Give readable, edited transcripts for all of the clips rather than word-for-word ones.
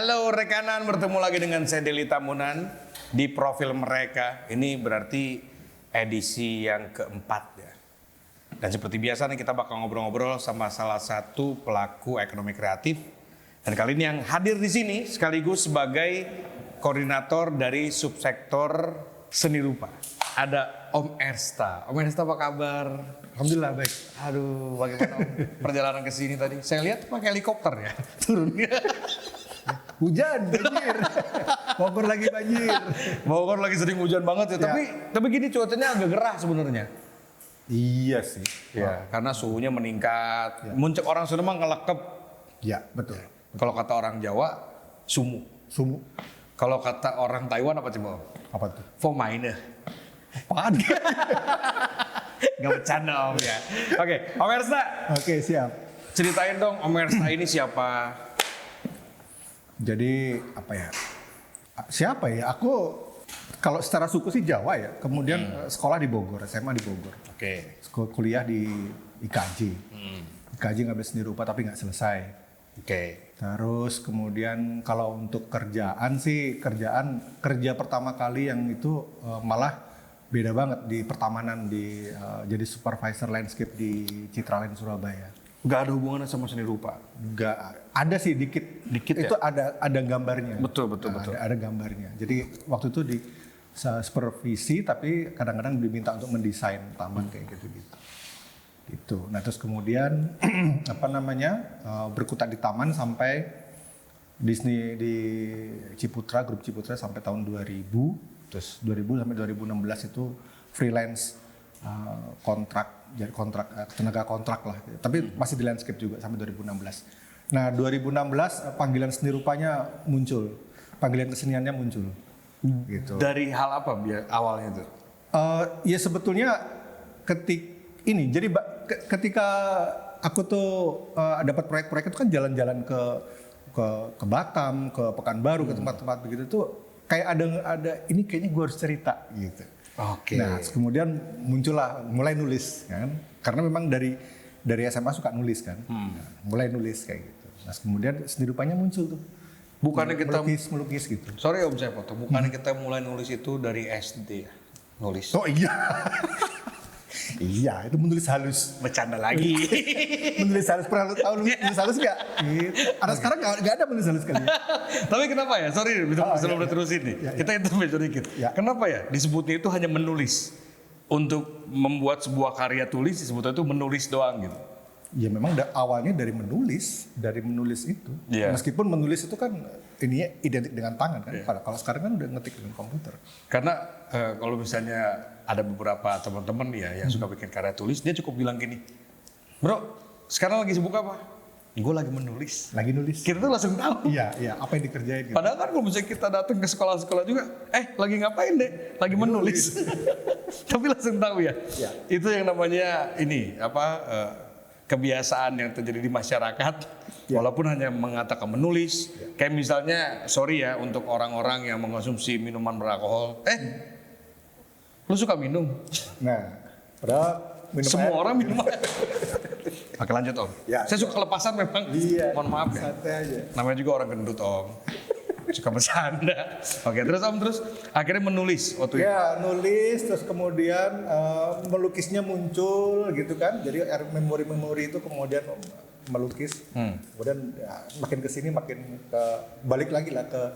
Halo rekanan, bertemu lagi dengan saya Deli Tamunan di profil mereka. Ini berarti edisi yang keempat ya. Dan seperti biasa nih kita bakal ngobrol-ngobrol sama salah satu pelaku ekonomi kreatif. Dan kali ini yang hadir di sini sekaligus sebagai koordinator dari subsektor seni rupa. Ada Om Ersta. Om Ersta apa kabar? Alhamdulillah baik. Aduh, bagaimana Om perjalanan ke sini tadi? Saya lihat pakai helikopter ya, turun. Hujan, banjir. Bogor lagi banjir. Bogor lagi sering hujan banget ya. Tapi gini cuacanya agak gerah sebenarnya. Iya sih. Ya, karena suhunya meningkat. Muncul orang Sunda mah ngelekep. Ya, betul. Kalau kata orang Jawa, sumu. Sumu. Kalau kata orang Taiwan apa coba? Apa tuh? Fomaine. Apaan? Gak bercanda Om ya. Oke, Om Ersta. Oke, siap. Ceritain dong Om Ersta ini siapa? Jadi apa ya? Siapa ya? Aku kalau secara suku sih Jawa ya. Kemudian sekolah di Bogor, SMA di Bogor. Oke. Kuliah di IKJ. IKJ ngambil seni rupa tapi nggak selesai. Oke. Terus kemudian kalau untuk kerjaan sih kerja pertama kali yang itu malah beda banget di pertamanan jadi supervisor landscape di Citraland Surabaya. Gak ada hubungannya sama seni rupa. Nggak ada sih dikit itu ya? ada gambarnya. Betul. Ada gambarnya. Jadi waktu itu di supervisi tapi kadang-kadang diminta untuk mendesain taman kayak gitu. Gitu. Nah terus kemudian berkutat di taman sampai Disney di Ciputra, grup Ciputra sampai tahun 2000. Terus 2000 sampai 2016 itu freelance jadi tenaga kontrak lah. Tapi masih di landscape juga sampai 2016. Nah 2016 panggilan seni rupanya muncul, panggilan keseniannya muncul. Gitu. Dari hal apa awalnya itu? Ya sebetulnya ketika aku tuh dapat proyek-proyek itu kan jalan-jalan ke Batam, ke Pekanbaru, ke tempat-tempat begitu tuh kayak ada ini kayaknya gue harus cerita gitu. Oke. Nah, mulai nulis kan. Karena memang dari SMA suka nulis kan. Mulai nulis kayak gitu. Nah, kemudian seni rupanya muncul tuh. Bukannya kita melukis gitu. Sorry Om saya potong. Bukannya kita mulai nulis itu dari SD ya? Nulis. Oh iya. Iya, itu menulis halus. Bercanda lagi. Menulis halus, pernah tahu menulis halus nggak? Gitu. Ada sekarang nggak ada menulis halus kali. Tapi kenapa ya? Sorry, sebelum terusin nih. Kita intermezzo dikit. Kenapa ya disebutnya itu hanya menulis? Untuk membuat sebuah karya tulis disebutnya itu menulis doang gitu. Ya memang awalnya dari menulis itu. Yeah. Meskipun menulis itu kan ininya identik dengan tangan kan. Yeah. Kalau sekarang kan udah ngetik dengan komputer. Karena kalau misalnya ada beberapa teman-teman ya yang suka bikin karya tulis, dia cukup bilang gini, bro, sekarang lagi sibuk apa? Gue lagi menulis. Lagi nulis. Kita tuh langsung tahu. Iya, apa yang dikerjain. Gitu. Padahal kan kalau misalnya kita datang ke sekolah-sekolah juga, lagi ngapain deh? Lagi menulis. Tapi langsung tahu ya. Itu yang namanya kebiasaan yang terjadi di masyarakat. Walaupun hanya mengatakan menulis. Kayak misalnya, sorry ya untuk orang-orang yang mengkonsumsi minuman beralkohol. Lu suka minum? Nah, padahal minum semua air. orang minum air. Oke lanjut Om. Ya, saya suka kelepasan memang. Iya, mohon maaf ya. Santai aja. Namanya juga orang gendut Om. Suka bercanda. Oke terus Om akhirnya menulis waktu itu. Ya nulis terus kemudian melukisnya muncul gitu kan. Jadi memori itu kemudian melukis. Kemudian makin kesini makin balik lagi lah ke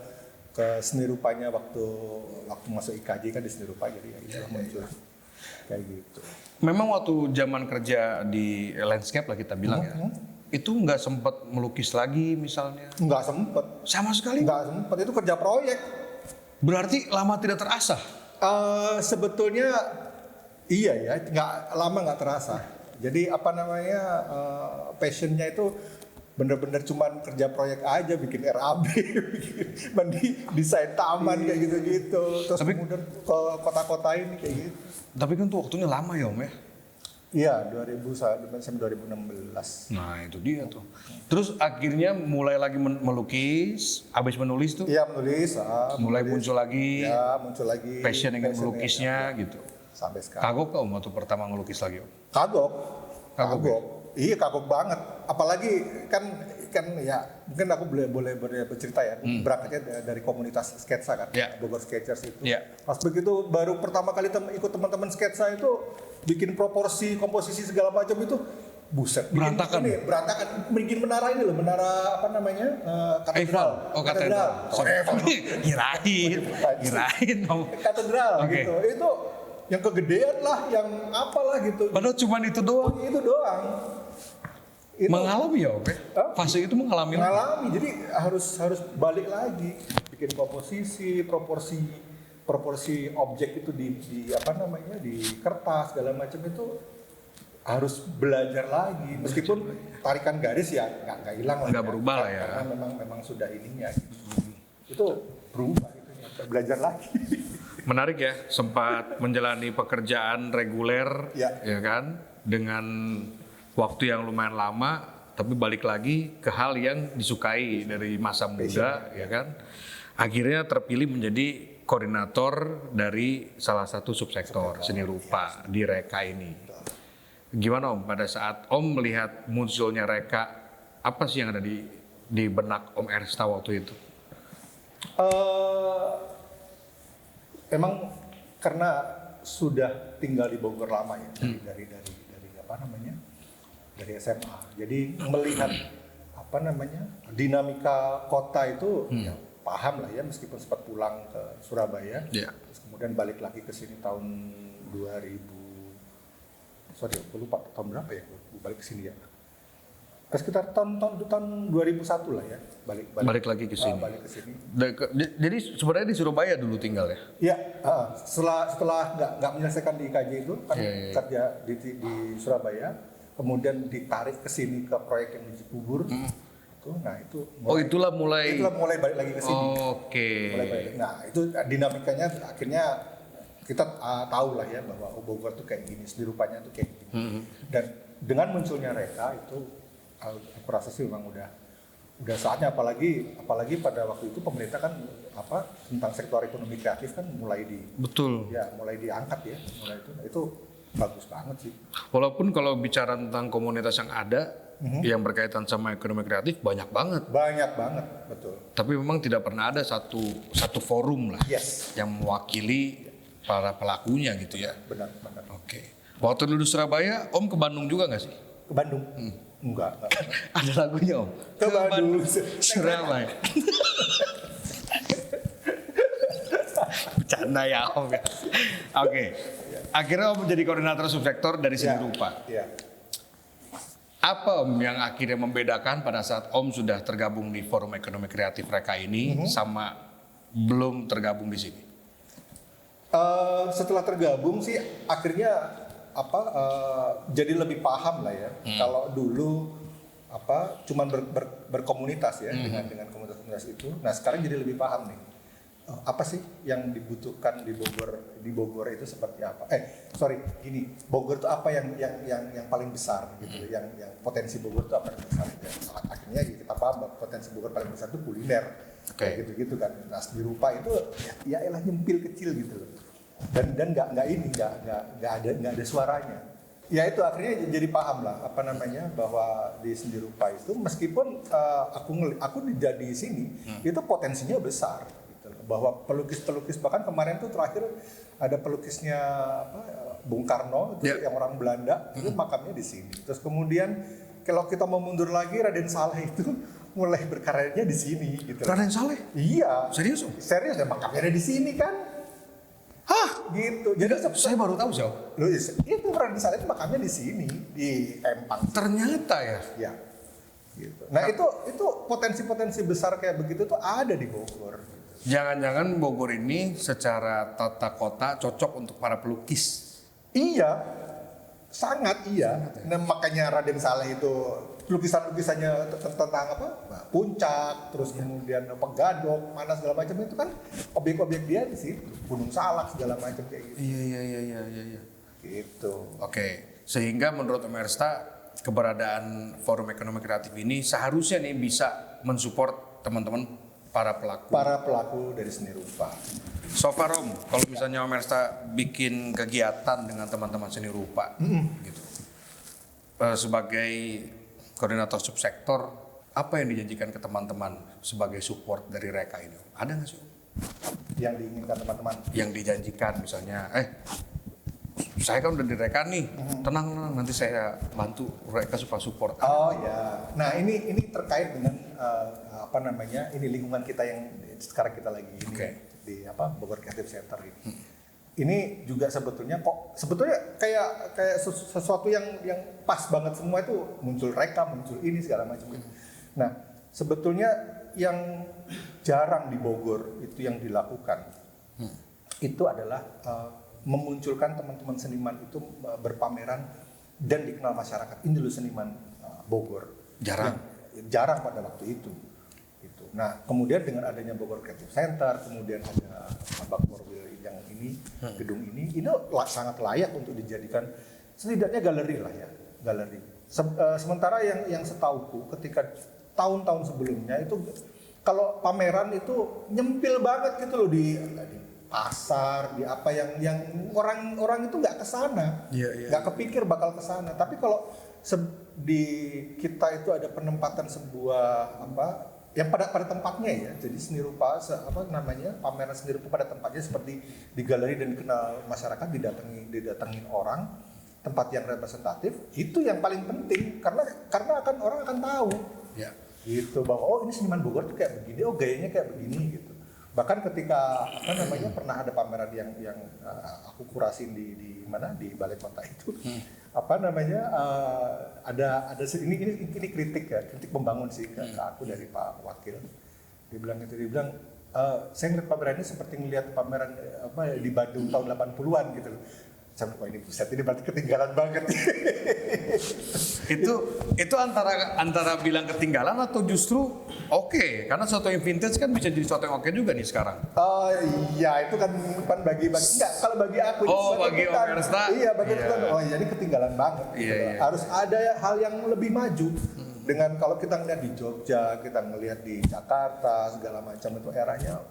seni rupanya waktu masuk IKJ kan di seni rupa jadi itulah muncul kayak gitu. Memang waktu zaman kerja di landscape lah kita bilang itu nggak sempat melukis lagi misalnya? Nggak sempet. Sama sekali? Nggak sempet, itu kerja proyek. Berarti lama tidak terasa? Sebetulnya iya ya, nggak terasa. Jadi passionnya itu bener-bener cuman kerja proyek aja, bikin RAB, desain taman kayak gitu-gitu. Terus kemudian ke kota-kota ini kayak gitu. Tapi kan tuh waktunya lama ya Om ya? Iya, 2000 sampai 2016. Nah itu dia tuh. Terus akhirnya mulai lagi melukis, habis menulis tuh? Iya menulis. Mulai muncul lagi. Ya muncul lagi. Passion yang melukisnya gitu. Sampai sekarang. Kagok Om waktu pertama ngelukis lagi Om? Kagok. Iya kagok banget. Apalagi kan ya mungkin aku boleh bercerita ya. Berangkatnya dari komunitas sketsa kan, Bogor Sketchers itu. Pas begitu baru pertama kali ikut teman-teman sketsa itu bikin proporsi, komposisi segala macam itu buset. Berantakan. Bikin menara ini loh, menara apa namanya? Katedral. Oh, katedral. Kirain. Katedral gitu. Itu yang kegedean lah, yang apalah gitu. Padahal cuma itu doang. Itu doang. Itu, mengalami ya, Oke? Fase itu mengalami. Jadi harus balik lagi, bikin komposisi, proporsi objek itu di apa namanya, di kertas segala macam itu harus belajar lagi. Meskipun tarikan garis ya nggak hilang lah. Nggak berubah lah ya. Karena memang sudah ininya. Itu berubah itu, belajar lagi. Menarik ya, sempat menjalani pekerjaan reguler, ya kan, dengan waktu yang lumayan lama, tapi balik lagi ke hal yang disukai dari masa muda, ya kan. Akhirnya terpilih menjadi koordinator dari salah satu subsektor seni rupa di Reka ini. Gimana Om, pada saat Om melihat munculnya Reka, apa sih yang ada di benak Om Ersta waktu itu? Emang karena sudah tinggal di Bogor lama ya, dari apa namanya, dari SMA. Jadi melihat apa namanya, dinamika kota itu ya, paham lah ya, meskipun sempat pulang ke Surabaya, terus kemudian balik lagi ke sini tahun 2000, aku lupa tahun berapa ya, balik ke sini ya. Sekitar tahun 2001 lah ya, balik lagi ke sini. Jadi sebenarnya di Surabaya dulu tinggal ya? Iya, setelah nggak menyelesaikan di IKJ itu kan kerja di Surabaya, kemudian ditarik ke sini ke proyek yang di Cibubur. Itulah mulai balik lagi ke sini. Nah, itu dinamikanya akhirnya kita tahu lah ya bahwa Bogor tuh kayak gini, seni rupanya tuh kayak gini. Dan dengan munculnya Reka itu aku rasa sih memang udah saatnya, apalagi pada waktu itu pemerintah kan tentang sektor ekonomi kreatif kan mulai diangkat ya, itu bagus banget sih. Walaupun kalau bicara tentang komunitas yang ada yang berkaitan sama ekonomi kreatif banyak banget, betul. Tapi memang tidak pernah ada satu forum lah yang mewakili para pelakunya gitu ya. Benar. Oke. Waktu dulu di Surabaya, Om ke Bandung juga nggak sih? Ke Bandung? Enggak. Ada lagunya Om. Ke Bandung. Surabaya. Bercanda ya Om. Oke. Akhirnya Om menjadi koordinator subsektor dari seni rupa. Iya. Apa Om yang akhirnya membedakan pada saat Om sudah tergabung di Forum Ekonomi Kreatif Reka ini sama belum tergabung di sini? Setelah tergabung sih akhirnya jadi lebih paham lah ya. Kalau dulu cuman berkomunitas ya dengan komunitas itu. Nah sekarang jadi lebih paham nih. Apa sih yang dibutuhkan di Bogor itu seperti apa? Bogor itu apa yang paling besar gitu, yang potensi Bogor itu apa yang besar? Ya, akhirnya kita paham potensi Bogor paling besar itu kuliner, kayak gitu kan. Nah seni rupa itu ya elah nyempil kecil gitu loh. Dan nggak ada suaranya. Ya itu akhirnya jadi paham lah bahwa di seni rupa itu meskipun aku jadi sini itu potensinya besar gitu. Bahwa pelukis bahkan kemarin tuh terakhir ada pelukisnya Bung Karno itu yang orang Belanda itu makamnya di sini. Terus kemudian kalau kita mau mundur lagi Raden Saleh itu mulai berkaryanya di sini gitu. Raden Saleh? Iya. Serius? Serius ya, makamnya di sini kan. Gitu. Jadi saya baru tahu sih. Itu Raden Saleh itu makamnya di sini, di Empang. Ternyata ya. Ya. Gitu. Nah, itu potensi-potensi besar kayak begitu tuh ada di Bogor. Jangan-jangan Bogor ini secara tata kota cocok untuk para pelukis. Iya. Sangat iya. Nah, makanya Raden Saleh itu lukisan-lukisannya tentang puncak, terus kemudian Gadok, mana segala macam itu kan objek-objek dia di situ, Gunung Salak segala macam kayak gitu. Iya. Gitu. Oke. Sehingga menurut Om Ersta keberadaan Forum Ekonomi Kreatif ini seharusnya nih bisa mensupport teman-teman para pelaku dari seni rupa. So far Om, kalau misalnya Om Ersta bikin kegiatan dengan teman-teman seni rupa gitu. sebagai koordinator subsektor, apa yang dijanjikan ke teman-teman sebagai support dari Reka ini? Ada nggak sih? Yang diinginkan teman-teman. Yang dijanjikan misalnya, saya kan udah di Reka nih, tenang, nanti saya bantu Reka supaya support. Oh ya, nah ini terkait dengan apa namanya, ini lingkungan kita yang sekarang kita lagi ini di Bogor Creative Center ini. Ini juga sebetulnya kayak sesuatu yang pas banget, semua itu muncul Reka, muncul ini segala macam. Nah sebetulnya yang jarang di Bogor itu yang dilakukan itu adalah memunculkan teman-teman seniman itu berpameran dan dikenal masyarakat. Ini dulu seniman Bogor. Jarang pada waktu itu. Gitu. Nah, kemudian dengan adanya Bogor Creative Center, kemudian ada Babak Morwil yang ini, gedung ini sangat layak untuk dijadikan setidaknya galeri lah ya, galeri. Sementara yang setauku ketika tahun-tahun sebelumnya itu kalau pameran itu nyempil banget gitu loh di pasar, di apa yang orang itu nggak kesana, nggak kepikir bakal kesana. Tapi kalau di kita itu ada penempatan sebuah yang pada tempatnya ya. Jadi seni rupa pameran seni rupa pada tempatnya seperti di galeri dan dikenal masyarakat, didatengin orang, tempat yang representatif itu yang paling penting karena orang akan tahu. Ya. Gitu bahwa ini seniman Bogor tuh kayak begini, gayanya kayak begini gitu. Bahkan ketika pernah ada pameran yang aku kurasin di balai kota itu, ada ini kritik membangun sih ke aku dari Pak Wakil. Dia bilang saya ngeliat pameran ini seperti ngeliat pameran di Bandung tahun 80-an gitu loh. Saya bilang, ini buset, ini berarti ketinggalan banget. itu antara bilang ketinggalan atau justru oke, karena sesuatu yang vintage kan bisa jadi sesuatu yang oke juga nih sekarang. Iya, itu kan bagi enggak, kalau bagi aku bagi Omerta. Iya, bagi itu kan jadi ketinggalan banget. Iya. Harus ada hal yang lebih maju. Dengan kalau kita ngelihat di Jogja, kita ngelihat di Jakarta segala macam, itu eranya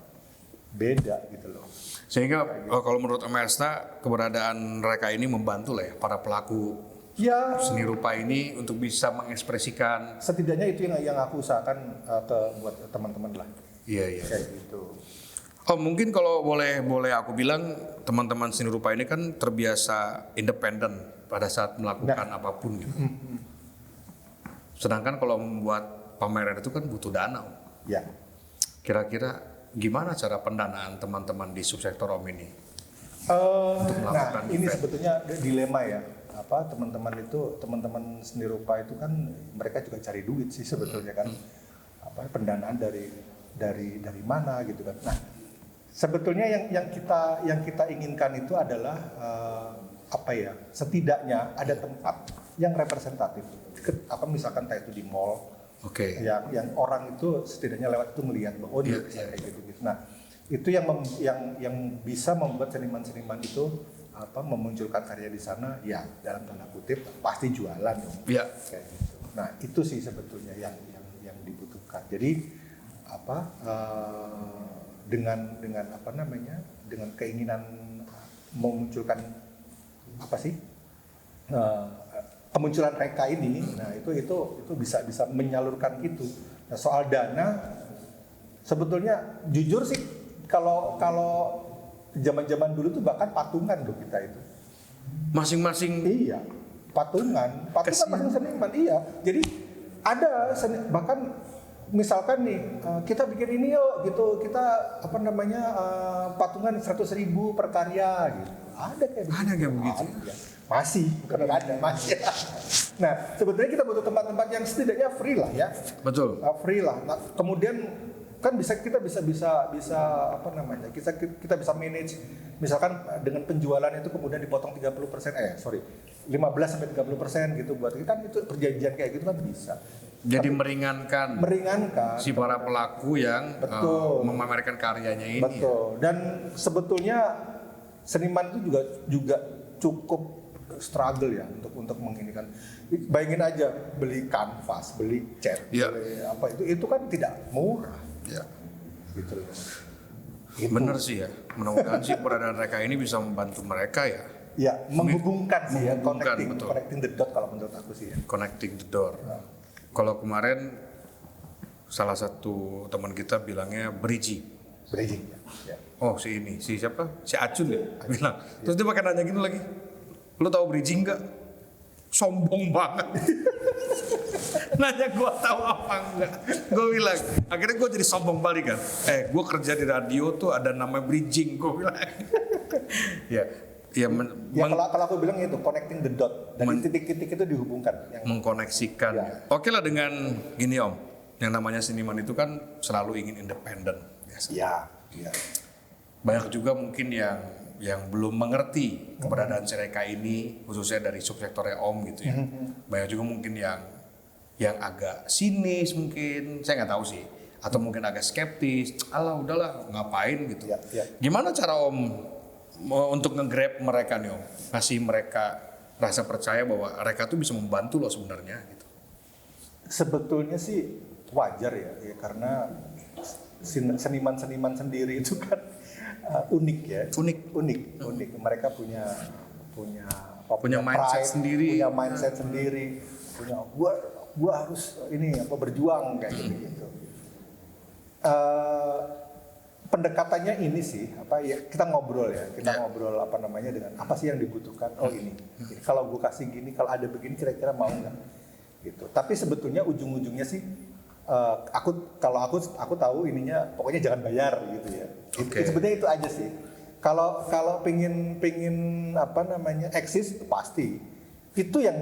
beda gitu loh. Sehingga kalau menurut Omerta, keberadaan Reka ini membantu lah ya para pelaku seni rupa ini untuk bisa mengekspresikan. Setidaknya itu yang aku usahakan buat teman-teman lah. Iya. Kayak gitu. Mungkin kalau boleh aku bilang, teman-teman seni rupa ini kan terbiasa independen pada saat melakukan apapun gitu. Sedangkan kalau membuat pameran itu kan butuh dana. Ya. Kira-kira gimana cara pendanaan teman-teman di subsektor Om ini? Ini sebetulnya dilema ya. Teman-teman seni rupa itu kan mereka juga cari duit sih sebetulnya kan. Pendanaan dari mana gitu kan. Nah, sebetulnya yang kita inginkan itu adalah setidaknya ada tempat yang representatif. Misalkan kayak itu di mall. Yang orang itu setidaknya lewat itu melihat bahwa dia bisa kayak gitu. Nah, itu yang bisa membuat seniman-seniman itu memunculkan karya di sana, ya dalam tanda kutip pasti jualan dong. Iya. Kayak gitu. Nah, itu sih sebetulnya yang dibutuhkan. Jadi dengan keinginan memunculkan kemunculan Reka ini, nah itu bisa menyalurkan itu. Nah, soal dana, sebetulnya jujur sih kalau zaman-zaman dulu tuh bahkan patungan loh kita itu. Masing-masing. Iya, patungan masing seniman. Iya, jadi ada bahkan misalkan nih kita bikin ini yuk gitu, kita patungan 100.000 per karya gitu. Ada kayak begitu. Masih, bukan ada, masih. Nah, sebetulnya kita butuh tempat-tempat yang setidaknya free lah ya. Betul. Free lah. Nah, kemudian kan kita bisa kita bisa manage, misalkan dengan penjualan itu kemudian dipotong 15% 15 sampai 30% gitu buat kan itu perjanjian kayak gitu kan bisa. Jadi meringankan si para pelaku yang memamerkan karyanya ini. Betul. Dan sebetulnya seniman itu juga cukup struggle ya untuk menginikan. Bayangin aja beli kanvas, beli cat, beli itu kan tidak murah. Ya. Gitu loh. Bener sih ya. Mudah-mudahan sih keberadaan Reka ini bisa membantu mereka ya. Ya, menghubungkan sih ya, Menghubungkan, betul. connecting the dot kalau menurut aku sih ya. Connecting the door. Kalau kemarin salah satu teman kita bilangnya bridging. Bridging. Ya. Oh si ini, si siapa? Si Acun ya bilang. Terus dia pakai nanya gini lagi, lu tahu bridging nggak? Sombong banget. Nanya gua tahu apa enggak? Gue bilang, akhirnya gue jadi sombong balik kan. Gue kerja di radio tuh ada nama bridging, gue bilang. Ya, Ya kalau aku bilang itu connecting the dot dari titik-titik itu dihubungkan. Yang mengkoneksikan. Ya. Oke lah dengan gini Om, yang namanya seniman itu kan selalu ingin independen. Biasa. Ya. Banyak juga mungkin yang belum mengerti keberadaan Sereka ini, khususnya dari subsektornya Om gitu ya. Banyak juga mungkin yang agak sinis mungkin, saya nggak tahu sih, atau mungkin agak skeptis. Alah udahlah ngapain gitu. Ya. Gimana cara Om untuk nge-grab mereka nih Om, kasih mereka rasa percaya bahwa mereka tuh bisa membantu loh sebenarnya gitu. Sebetulnya sih wajar ya karena seniman-seniman sendiri itu kan unik ya. Unik. Mereka punya mindset pride, sendiri. punya mindset sendiri, punya gua harus ini berjuang kayak gitu. Pendekatannya ini sih kita ngobrol ngobrol dengan apa sih yang dibutuhkan. Oh ini kalau gue kasih gini, kalau ada begini kira-kira mau nggak gitu. Tapi sebetulnya ujung-ujungnya sih aku tahu ininya pokoknya jangan bayar gitu ya. Sebetulnya itu aja sih. Kalau pingin eksis pasti itu yang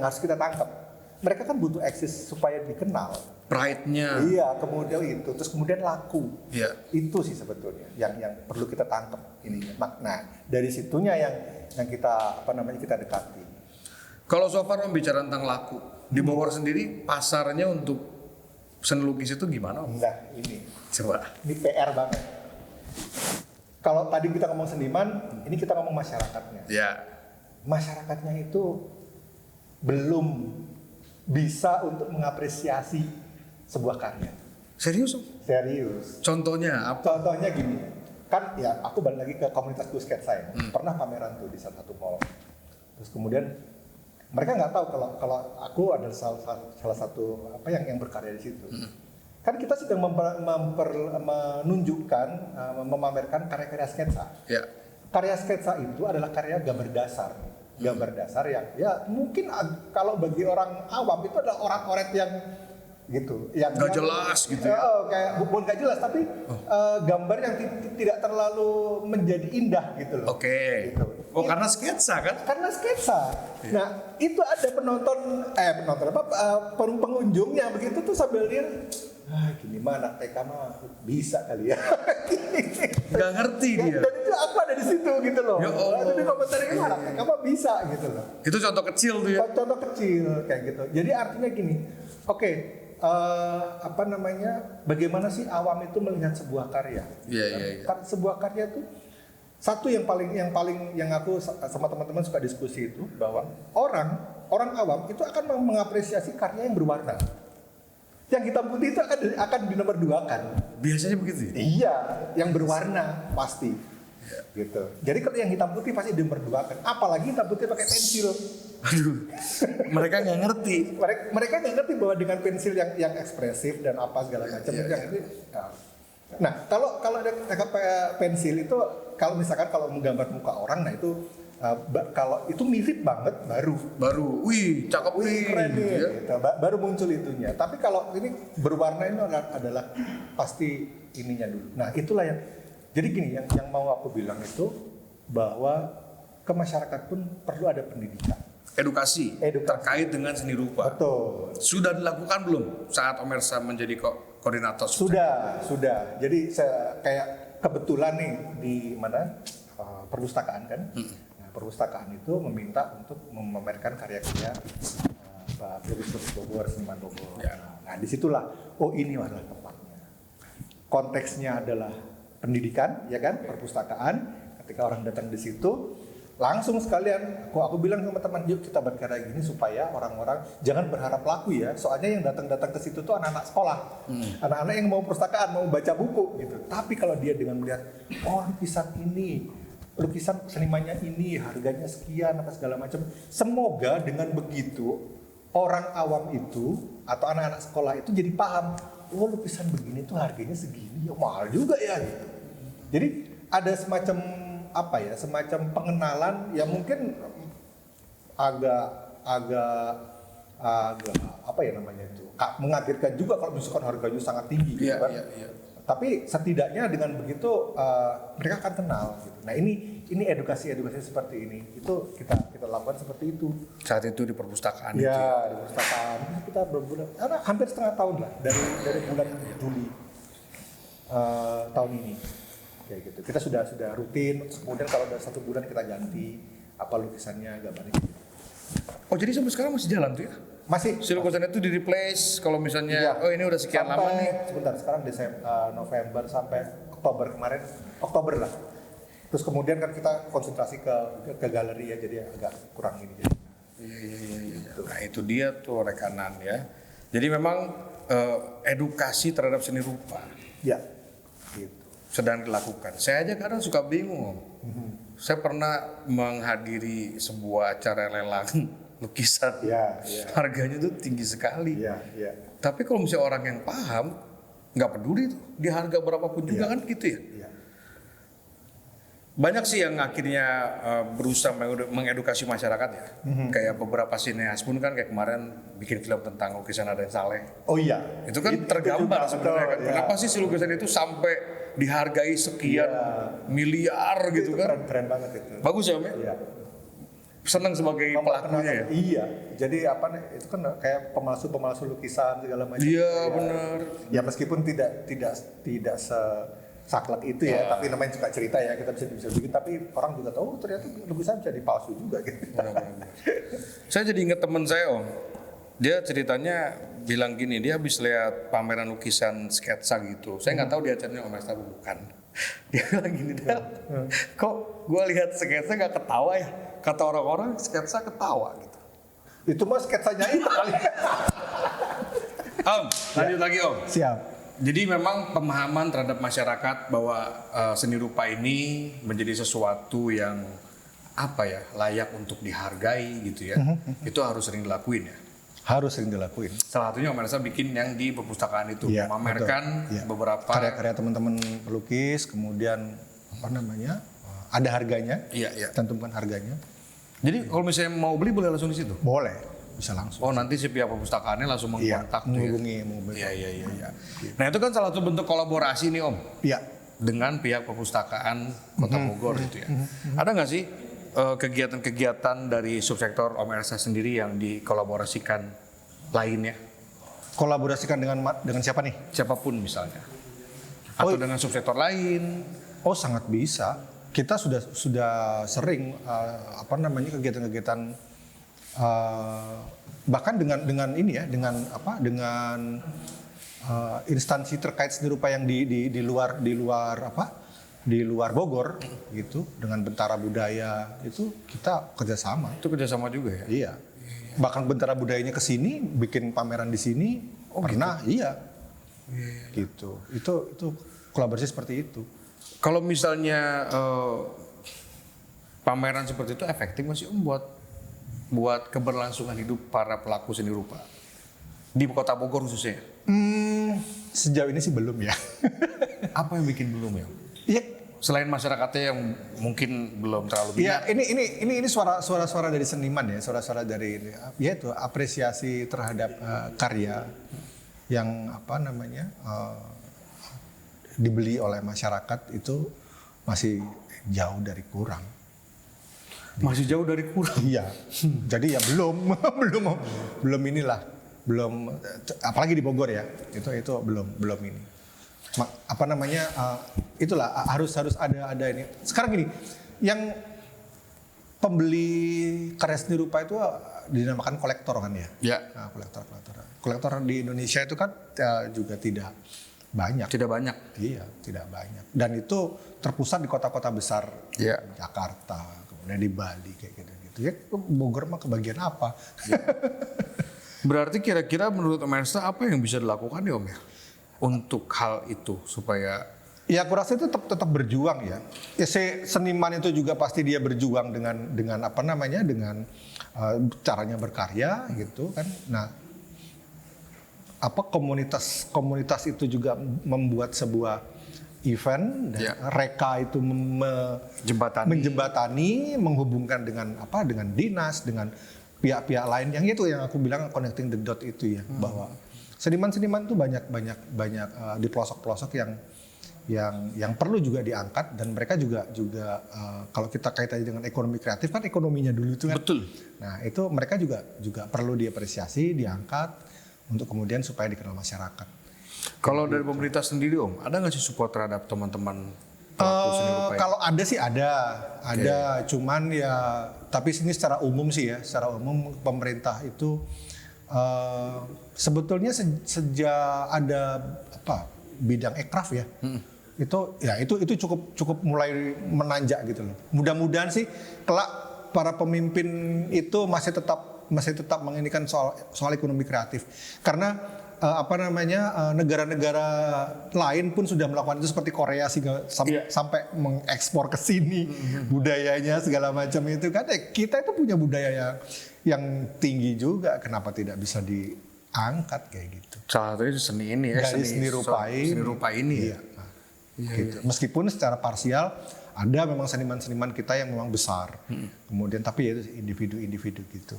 harus kita tangkap. Mereka kan butuh eksis supaya dikenal. Pride-nya. Iya, kemudian laku. Iya. Itu sih sebetulnya yang perlu kita tangkap ini. Nah, dari situnya yang kita kita dekati. Kalau so far bicara tentang laku, di Bogor sendiri pasarnya untuk seni lukis itu gimana Om? Enggak, ini. Coba. Ini PR banget. Kalau tadi kita ngomong seniman, ini kita ngomong masyarakatnya. Ya. Masyarakatnya itu belum bisa untuk mengapresiasi sebuah karya. Serius Om? Serius. Contohnya apa? Contohnya gini, kan ya aku balik lagi ke komunitasku sketsa ya. Pernah pameran tuh di salah satu mall. Terus kemudian mereka nggak tahu kalau aku adalah salah satu yang berkarya di situ. Kan kita sedang menunjukkan, memamerkan karya-karya sketsa. Ya. Karya sketsa itu adalah karya gambar dasar. Gambar dasar yang ya mungkin kalau bagi orang awam itu adalah orat-oret yang gitu, yang nggak jelas gitu ya. Kayak bukan nggak jelas tapi gambar yang tidak terlalu menjadi indah gitu loh. Oke. Gitu. Oh karena sketsa kan? Karena sketsa. Nah itu ada pengunjungnya begitu tuh sambil lihat, gini mah anak TK mah bisa kali ya. Nggak ngerti dia. Dan itu aku ada di situ gitu loh. Ya Allah. Jadi komentarnya kan anak TK mah bisa gitu loh. Itu contoh kecil tuh ya. Contoh kecil kayak gitu. Jadi artinya gini, oke. Bagaimana sih awam itu melihat sebuah karya? Iya. Sebuah karya itu satu yang aku sama teman-teman suka diskusi itu bahwa orang awam itu akan mengapresiasi karya yang berwarna. Yang hitam putih itu akan dinomor duakan. Biasanya begitu. Iya, yang berwarna pasti. Gitu. Jadi kalau yang hitam putih pasti dinomorduakan. Apalagi hitam putih pakai pensil. Aduh, mereka nggak ngerti. Mereka nggak ngerti bahwa dengan pensil yang ekspresif dan apa segala macam itu. Nah, kalau ada pensil itu, kalau misalkan kalau menggambar muka orang, nah itu kalau itu mirip banget baru, wih, cakep keren nih, ya. gitu. Baru muncul itunya. Tapi kalau ini berwarna ini adalah pasti ininya dulu. Nah, itulah yang. Jadi gini, yang mau aku bilang itu bahwa ke masyarakat pun perlu ada pendidikan. Edukasi terkait dengan seni rupa. Betul. Sudah dilakukan belum saat Om Ersa menjadi koordinator? Sudah. Jadi kayak kebetulan nih di mana perpustakaan kan. Nah, perpustakaan itu meminta untuk memamerkan karya-karya pelukis Bogor, seniman Bogor. Ya. Nah, disitulah ini adalah tempatnya. Konteksnya adalah pendidikan, ya kan, perpustakaan. Ketika orang datang di situ, langsung sekalian, aku bilang sama teman, yuk kita berkarya gini supaya orang-orang jangan berharap laku ya. Soalnya yang datang ke situ tuh anak-anak sekolah, anak-anak yang mau perpustakaan, mau baca buku gitu. Tapi kalau dia dengan melihat, lukisan ini lukisan senimannya ini harganya sekian apa segala macam. Semoga dengan begitu orang awam itu atau anak-anak sekolah itu jadi paham, oh lukisan begini tuh harganya segini, ya mahal juga ya gitu. Jadi ada semacam apa ya, semacam pengenalan yang mungkin agak apa ya namanya itu, mengagetkan juga kalau misalkan harganya sangat tinggi gitu kan. Tapi setidaknya dengan begitu mereka akan kenal gitu. Nah ini edukasi seperti ini itu kita lakukan seperti itu. Saat itu di perpustakaan itu. Ya di perpustakaan kita berbulan, hampir setengah tahun lah dari bulan Juli tahun ini kayak gitu. Kita sudah rutin. Kemudian kalau udah 1 bulan kita ganti apa lukisannya, gambarnya. Oh jadi sampai sekarang masih jalan tuh ya? Masih. Si lukisan itu di replace kalau misalnya oh ini udah sekian sampai, lama nih. Sebentar, sekarang November sampai Oktober lah. Terus kemudian kan kita konsentrasi ke galeri ya, jadi agak kurang ini. Iya. Nah itu dia tuh rekanan ya. Jadi memang edukasi terhadap seni rupa. Ya. Gitu. Sedang dilakukan. Saya aja kadang suka bingung. Saya pernah menghadiri sebuah acara lelang lukisan. Ya. Harganya tuh tinggi sekali. Ya. Tapi kalau misalnya orang yang paham, nggak peduli tuh di harga berapapun juga kan gitu ya. Banyak sih yang akhirnya berusaha mengedukasi masyarakat ya. Kayak beberapa sineas pun kan kayak kemarin bikin film tentang lukisan Raden Saleh. Oh iya. Itu kan tergambar sebenarnya kan. Kenapa sih si lukisan itu sampai dihargai sekian miliar gitu kan? Keren banget itu. Bagus ya Om ya? Iya. Senang sebagai pelakunya ya? Iya. Jadi itu kan kayak pemalsu lukisan segala macam. Iya benar. Ya meskipun tidak saklek itu ya, tapi namanya juga cerita ya, kita bisa bikin, tapi orang juga tahu ternyata lukisan bisa dipalsu juga gitu. Benar. Saya jadi ingat teman saya Om, dia ceritanya bilang gini, dia habis lihat pameran lukisan sketsa gitu, saya nggak tahu dia acaranya Om Esta bukan. Dia bilang gini, kok gue lihat sketsa nggak ketawa ya, kata orang-orang sketsa ketawa gitu. Itu mah sketsanya itu kali. Om, lanjut lagi Om. Siap. Jadi memang pemahaman terhadap masyarakat bahwa seni rupa ini menjadi sesuatu yang apa ya, layak untuk dihargai gitu ya. Itu harus sering dilakuin ya. Harus sering dilakuin. Salah satunya Om Elsa bikin yang di perpustakaan itu, Ya, memamerkan beberapa karya-karya teman-teman pelukis, kemudian apa namanya, ada harganya. Iya. Tentukan harganya. Jadi kalau misalnya mau beli boleh langsung di situ. Boleh, bisa langsung. Oh nanti si pihak perpustakaannya langsung mengkontak tuh ya. menghubungi. Iya. Nah itu kan salah satu bentuk kolaborasi nih Om. Iya. Dengan pihak perpustakaan Kota Bogor gitu ya. Ada nggak sih kegiatan-kegiatan dari subsektor Om Elsa sendiri yang dikolaborasikan lainnya? Kolaborasikan dengan siapa nih? Siapapun misalnya. Atau dengan subsektor lain? Oh sangat bisa. Kita sudah sering kegiatan-kegiatan bahkan dengan ini ya, dengan instansi terkait seni rupa yang di luar Bogor gitu, dengan Bentara Budaya itu kita kerjasama. Itu kerjasama juga ya? Iya. Bahkan Bentara Budayanya ke sini bikin pameran di sini pernah gitu? Iya. Gitu. Itu kolaborasi seperti itu. Kalau misalnya pameran seperti itu efektif nggak sih Om buat keberlangsungan hidup para pelaku seni rupa di Kota Bogor khususnya? Sejauh ini sih belum ya. Apa yang bikin belum ya? Iya. Selain masyarakatnya yang mungkin belum terlalu minat. Iya, ini suara-suara dari seniman ya, suara-suara dari itu apresiasi terhadap karya yang dibeli oleh masyarakat itu masih jauh dari kurang. Masih jauh dari kurang. Iya. Jadi ya belum apalagi di Bogor ya. Itu belum ini. Itulah harus ada ini. Sekarang gini, yang pembeli karya seni rupa itu dinamakan kolektor kan ya? Ya. Nah, kolektor di Indonesia itu kan juga tidak banyak. Tidak banyak. Iya, tidak banyak. Dan itu terpusat di kota-kota besar, ya. Jakarta, kemudian di Bali kayak gitu. Ya, Bogor mah kebagian apa? Ya. Berarti kira-kira menurut Om Elsa apa yang bisa dilakukan ya Om ya? Untuk hal itu supaya Ya aku rasa itu tetap berjuang ya. Ya seniman itu juga pasti dia berjuang dengan apa namanya dengan caranya berkarya gitu kan. Nah, apa komunitas itu juga membuat sebuah event dan Reka itu menjembatani, menghubungkan dengan dinas, dengan pihak-pihak lain yang itu yang aku bilang connecting the dot itu ya, bahwa seniman-seniman itu banyak di pelosok-pelosok yang perlu juga diangkat, dan mereka juga kalau kita kaitannya dengan ekonomi kreatif kan ekonominya dulu itu kan. Betul. Nah, itu mereka juga perlu diapresiasi, diangkat untuk kemudian supaya dikenal masyarakat. Kalau dari pemerintah sendiri Om, ada nggak sih support terhadap teman-teman pelaku seni rupa ini? Kalau ada sih ada, cuman ya tapi ini secara umum sih ya, secara umum pemerintah itu sebetulnya sejak ada bidang ekraf ya, itu cukup mulai menanjak gitu loh. Mudah-mudahan sih kelak para pemimpin itu masih tetap menginginkan soal ekonomi kreatif, karena negara-negara lain pun sudah melakukan itu seperti Korea sampai mengekspor ke sini budayanya segala macam itu kan. Kita itu punya budaya yang tinggi juga, kenapa tidak bisa diangkat kayak gitu. Salah satunya seni ini ya, seni rupa ini. ya. Gitu. Meskipun secara parsial ada memang seniman-seniman kita yang memang besar, kemudian tapi ya itu individu-individu gitu,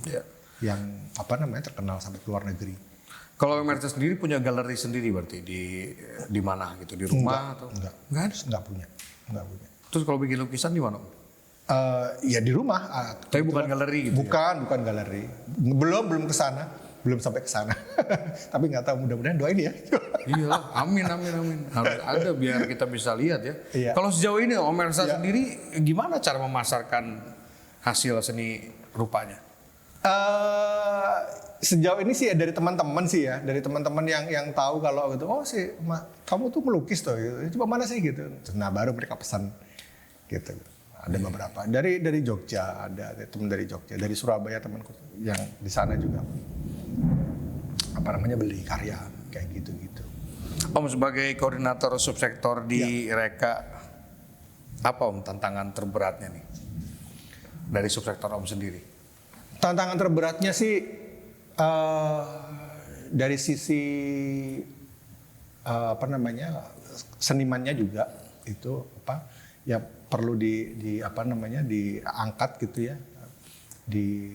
yang terkenal sampai ke luar negeri. Kalau Merca sendiri punya galeri sendiri berarti di mana gitu, di rumah atau enggak punya. Terus kalau bikin lukisan di mana? Ya di rumah. Tapi bukan galeri gitu. Bukan galeri. Belum sampai ke sana. Tapi nggak tahu, mudah-mudahan doain ya. Iya, amin. Harus ada biar kita bisa lihat ya. Iya. Kalau sejauh ini Om Merca sendiri gimana cara memasarkan hasil seni rupanya? Sejauh ini sih ya dari teman-teman yang tahu kalau gitu, kamu tuh melukis tuh gitu. Coba mana sih gitu. Nah, baru mereka pesan gitu. Ada beberapa dari Jogja, ada teman dari Jogja, dari Surabaya temanku yang di sana juga beli karya kayak gitu. Om sebagai koordinator subsektor di Reka, apa Om tantangan terberatnya nih dari subsektor Om sendiri? Tantangan terberatnya sih dari sisi senimannya juga itu ya perlu diangkat gitu ya,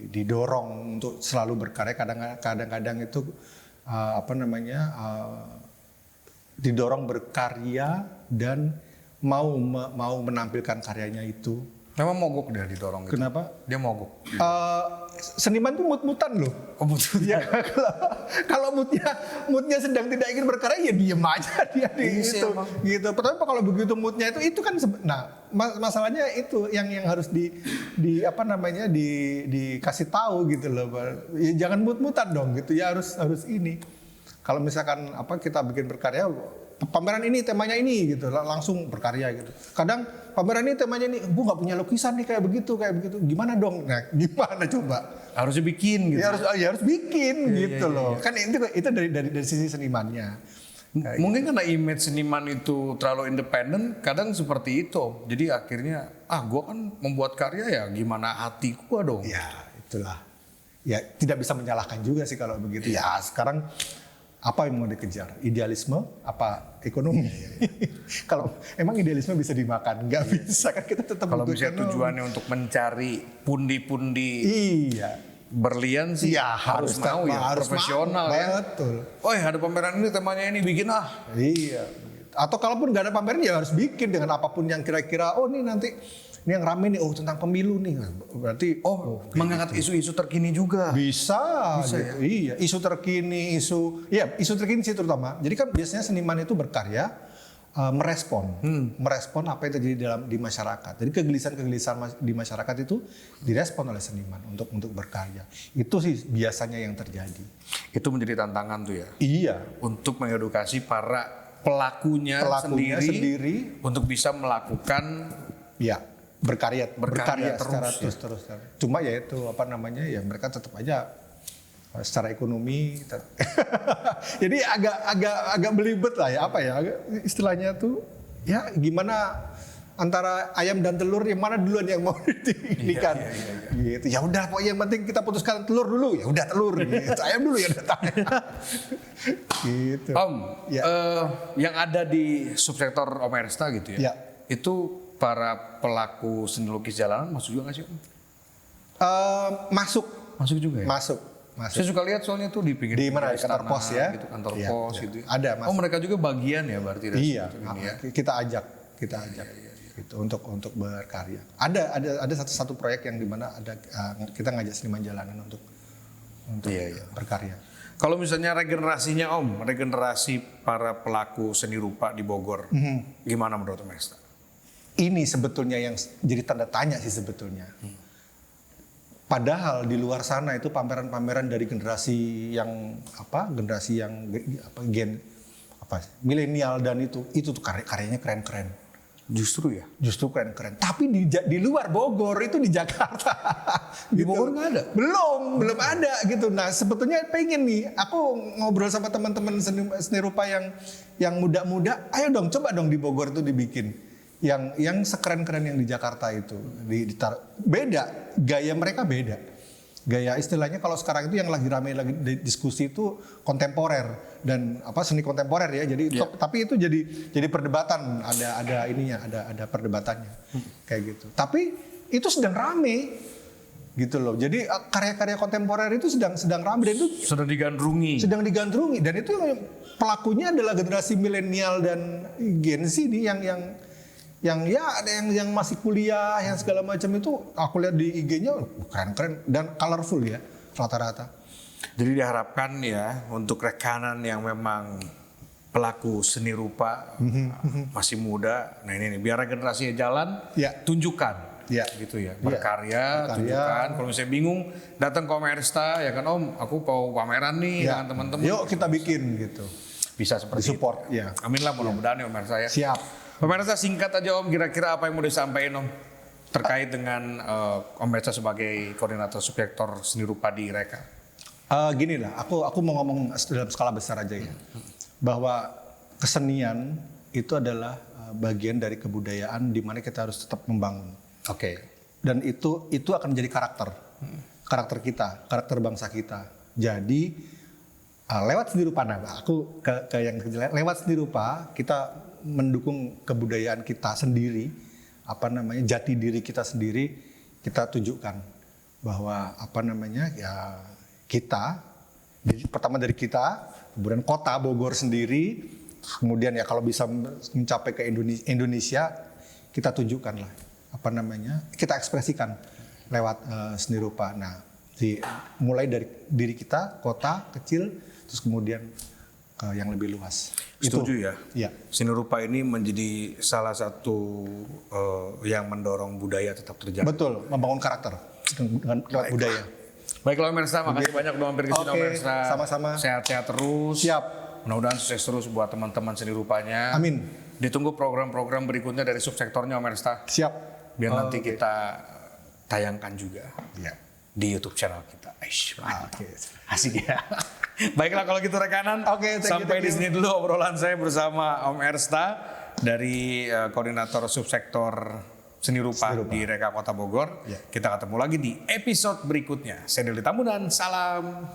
didorong untuk selalu berkarya. Kadang-kadang itu didorong berkarya dan mau menampilkan karyanya itu. Memang mogok dia didorong gitu. Kenapa? Dia mogok. Seniman tuh mut-mutan loh. Oh, betul. Ya, kalau moodnya sedang tidak ingin berkarya ya diem aja dia di itu gitu. Tapi kalau begitu moodnya itu kan masalahnya itu yang harus dikasih tahu gitu loh. Ya, jangan mut-mutan dong gitu ya, harus ini. Kalau misalkan kita bikin berkarya, pameran ini temanya ini gitu, langsung berkarya gitu. Kadang pameran ini temanya ini, Bu nggak punya lukisan nih kayak begitu. Gimana dong? Nah, gimana coba? Harusnya bikin gitu. Ya harus bikin gitu loh. Kan itu dari sisi senimannya. Mungkin karena image seniman itu terlalu independen, kadang seperti itu. Jadi akhirnya, gue kan membuat karya ya gimana hati gue dong. Ya itulah. Ya tidak bisa menyalahkan juga sih kalau begitu. Ya sekarang apa yang mau dikejar? Idealisme apa ekonomi? Kalau emang idealisme bisa dimakan, nggak bisa kan, kita tetap kalau misalnya tujuannya untuk mencari pundi-pundi berlian sih ya, harus mau ya, profesional ya. Betul. Oh ya, ada pameran ini temanya ini, bikin Iya. Atau kalaupun nggak ada pameran ya harus bikin dengan apapun yang kira-kira ini nanti ini yang rame nih, tentang pemilu nih, berarti mengangkat isu-isu terkini juga. Bisa gitu. Ya? Iya, isu terkini sih terutama. Jadi kan biasanya seniman itu berkarya merespon apa yang terjadi di masyarakat. Jadi kegelisahan di masyarakat itu direspon oleh seniman untuk berkarya. Itu sih biasanya yang terjadi. Itu menjadi tantangan tuh ya. Iya. Untuk mengedukasi para pelakunya sendiri untuk bisa melakukan berkarya terus secara terus. Cuma ya itu ya mereka tetap aja secara ekonomi jadi agak belibet lah ya, istilahnya tuh ya gimana antara ayam dan telur yang mana duluan yang mau diinikan gitu. Ya udah pokoknya yang penting kita putuskan telur dulu. Ya udah telur gitu. Ayam dulu ya datang. Gitu. Om, Ya. yang ada di subsektor Om Ersta gitu ya. Ya. Itu para pelaku seni lukis jalanan masuk juga nggak sih Om? Masuk Juga ya? masuk. Saya suka lihat soalnya tuh di pinggir Di mana? Di istana, kantor pos ya? gitu, kantor Iya, pos iya. gitu. Ya. Ada, Mas. Oh mereka juga bagian ya berarti dari Iya, ini ya. kita ajak gitu untuk berkarya. Ada satu proyek yang dimana ada kita ngajak seniman jalanan untuk berkarya. Kalau misalnya regenerasinya Om, regenerasi para pelaku seni rupa di Bogor, gimana menurut Om Ersta? Ini sebetulnya yang jadi tanda tanya sih sebetulnya. Padahal di luar sana itu pameran-pameran dari generasi yang milenial dan itu tuh karyanya keren-keren. Justru ya? Justru keren-keren. Tapi di luar Bogor itu di Jakarta. Di Bogor nggak ada? Belum ada gitu. Nah sebetulnya pengen nih, aku ngobrol sama teman-teman seni rupa yang muda-muda. Ayo dong, coba dong di Bogor itu dibikin. Yang sekeren-keren yang di Jakarta itu. Beda, gaya mereka beda. Gaya istilahnya kalau sekarang itu yang lagi ramai lagi diskusi itu kontemporer dan seni kontemporer ya. Jadi tapi itu jadi perdebatan, ada ininya, ada perdebatannya kayak gitu. Tapi itu sedang rame gitu loh. Jadi karya-karya kontemporer itu sedang rame dan itu Sedang digandrungi dan itu yang pelakunya adalah generasi milenial dan Gen Z nih yang ya ada yang masih kuliah yang segala macam itu aku lihat di IG-nya keren-keren dan colorful ya rata-rata. Jadi diharapkan ya untuk rekanan yang memang pelaku seni rupa masih muda. Nah ini nih biar generasinya jalan, tunjukkan. Ya. Gitu ya. Berkarya, tunjukkan. Kalau misalnya bingung datang ke Om Ersta ya kan Om, aku mau pameran nih dengan teman-teman. Yuk kita bikin gitu. Bisa seperti support itu. Ya. Amin lah mudah-mudahan ya Om Ersta ya. Siap. Pemirsa singkat aja Om, kira-kira apa yang mau disampaikan Om terkait dengan Om Ersta sebagai koordinator subsektor seni rupa di Reka? Gini lah, aku mau ngomong dalam skala besar aja ya, bahwa kesenian itu adalah bagian dari kebudayaan di mana kita harus tetap membangun. Oke. Dan itu akan menjadi karakter kita, karakter bangsa kita. Jadi lewat seni rupa, aku ke yang kecil, lewat seni rupa kita mendukung kebudayaan kita sendiri, jati diri kita sendiri, kita tunjukkan bahwa kita pertama dari kita, kemudian kota Bogor sendiri, kemudian ya kalau bisa mencapai ke Indonesia, kita tunjukkan lah kita ekspresikan lewat seni rupa. Nah, mulai dari diri kita, kota kecil, terus kemudian ke yang lebih luas. Setuju ya? Ya. Seni rupa ini menjadi salah satu yang mendorong budaya tetap terjaga. Betul, membangun karakter dengan lewat budaya. Baiklah Om Ersta, makasih banyak udah mampir di sini Om Ersta. Sama-sama. Sehat-sehat terus. Siap. Mudah-mudahan sukses terus buat teman-teman seni rupanya. Amin. Ditunggu program-program berikutnya dari subsektornya Om Ersta. Siap. Biar nanti kita tayangkan juga di YouTube channel kita. Asik ya. Baiklah kalau gitu rekanan. Sampai di sini dulu obrolan saya bersama Om Ersta dari koordinator subsektor seni rupa di Reka Kota Bogor. Kita ketemu lagi di episode berikutnya. Saya Deli Tambunan, salam.